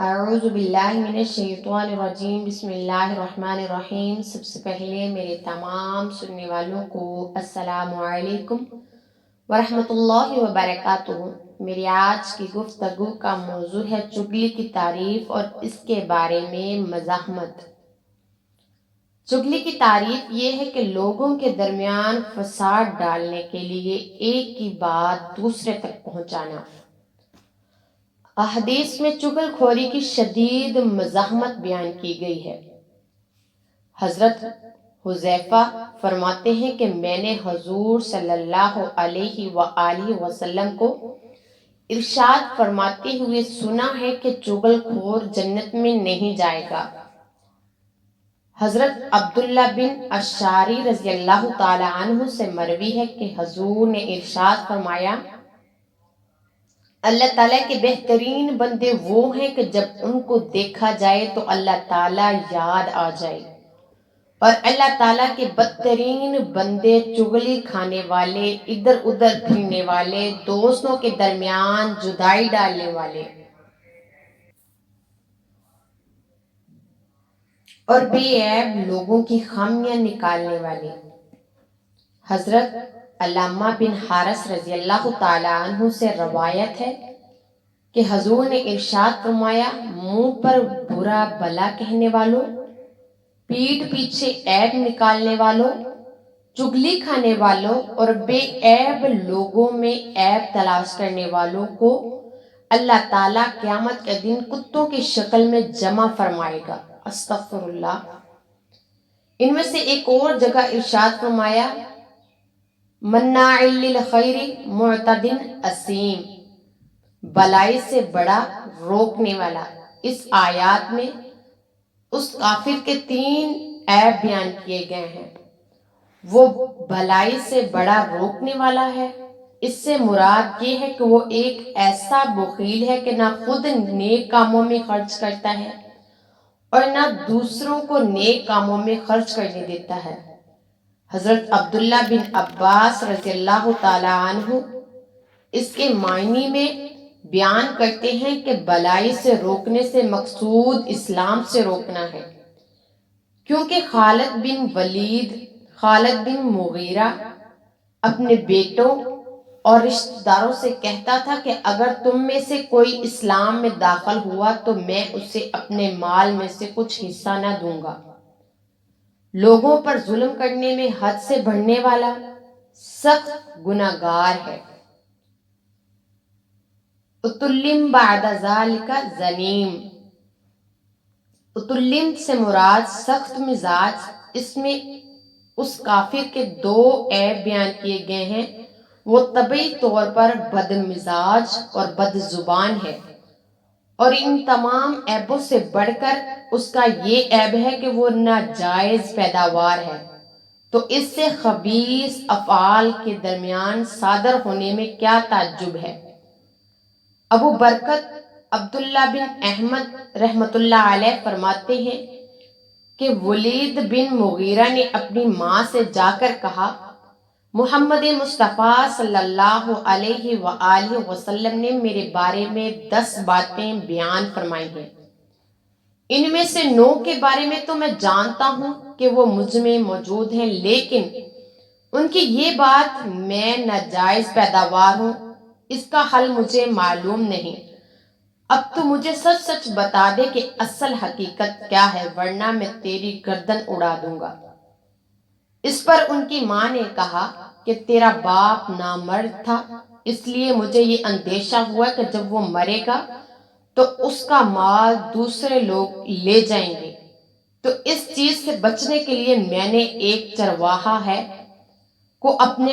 اعوذ باللہ من الشیطان الرجیم بسم اللہ الرحمن الرحیم۔ سب سے پہلے میرے تمام سننے والوں کو السلام علیکم ورحمۃ اللہ وبرکاتہ۔ میری آج کی گفتگو کا موضوع ہے چغلی کی تعریف اور اس کے بارے میں مزاحمت۔ چغلی کی تعریف یہ ہے کہ لوگوں کے درمیان فساد ڈالنے کے لیے ایک کی بات دوسرے تک پہنچانا۔ احادیث میں چغل خوری کی شدید مزاحمت بیان کی گئی ہے۔ حضرت حذیفہ فرماتے ہیں کہ میں نے حضور صلی اللہ علیہ وآلہ وسلم کو ارشاد فرماتے ہوئے سنا ہے کہ چغل خور جنت میں نہیں جائے گا۔ حضرت عبداللہ بن اشعری رضی اللہ تعالی عنہ سے مروی ہے کہ حضور نے ارشاد فرمایا، اللہ تعالیٰ کے بہترین بندے وہ ہیں کہ جب ان کو دیکھا جائے تو اللہ تعالیٰ یاد آ جائے، اور اللہ تعالیٰ کے بدترین بندے چغلی کھانے والے، ادھر ادھر پھرنے والے، دوستوں کے درمیان جدائی ڈالنے والے اور بے عیب لوگوں کی خامیاں نکالنے والے۔ حضرت علامہ بن حارث رضی اللہ تعالی عنہ سے روایت ہے کہ حضور نے ارشاد فرمایا، منہ پر برا بھلا کہنے والوں، پیٹھ پیچھے عیب نکالنے والوں، چغلی کھانے والوں اور بے عیب لوگوں میں عیب تلاش کرنے والوں کو اللہ تعالیٰ قیامت کے دن کتوں کی شکل میں جمع فرمائے گا۔ استغفر اللہ۔ ان میں سے ایک اور جگہ ارشاد فرمایا، مناع للخیر معتد اثیم، بلائی سے بڑا روکنے والا۔ اس آیات میں اس کافر کے 3 عیب بیان کیے گئے ہیں۔ وہ بلائی سے بڑا روکنے والا ہے، اس سے مراد یہ ہے کہ وہ ایک ایسا بخیل ہے کہ نہ خود نیک کاموں میں خرچ کرتا ہے اور نہ دوسروں کو نیک کاموں میں خرچ کرنے دیتا ہے۔ حضرت عبداللہ بن عباس رضی اللہ تعالی عنہ اس کے معنی میں بیان کرتے ہیں کہ بلائی سے روکنے سے مقصود اسلام سے روکنا ہے، کیونکہ خالد بن ولید، خالد بن مغیرہ اپنے بیٹوں اور رشتہ داروں سے کہتا تھا کہ اگر تم میں سے کوئی اسلام میں داخل ہوا تو میں اسے اپنے مال میں سے کچھ حصہ نہ دوں گا۔ لوگوں پر ظلم کرنے میں حد سے بڑھنے والا سخت گناہگار ہے۔ اتلم بعد ذالک زنیم، اتلم سے مراد سخت مزاج۔ اس میں اس کافر کے 2 عیب بیان کیے گئے ہیں۔ وہ طبعی طور پر بد مزاج اور بد زبان ہے، اور ان تمام عیبوں سے بڑھ کر اس کا یہ عیب ہے کہ وہ ناجائز پیداوار ہے، تو اس سے خبیث افعال کے درمیان صادر ہونے میں کیا تعجب ہے۔ ابو برکت عبداللہ بن احمد رحمۃ اللہ علیہ فرماتے ہیں کہ ولید بن مغیرہ نے اپنی ماں سے جا کر کہا، محمد مصطفیٰ صلی اللہ علیہ وآلہ وسلم نے میرے بارے میں 10 باتیں بیان فرمائی ہیں، ان میں سے 9 کے بارے میں تو میں جانتا ہوں کہ وہ مجھ میں موجود ہیں، لیکن ان کی یہ بات میں ناجائز پیداوار ہوں، اس کا حل مجھے معلوم نہیں۔ اب تو مجھے سچ سچ بتا دے کہ اصل حقیقت کیا ہے، ورنہ میں تیری گردن اڑا دوں گا۔ اس پر ان کی ماں نے کہا کہ تیرا باپ نامرد تھا، اس لیے مجھے یہ اندیشہ ہوا کہ جب وہ مرے گا تو اس کا مال دوسرے لوگ لے جائیں گے، تو اس چیز سے بچنے کے لیے میں نے ایک چرواہا ہے کو اپنے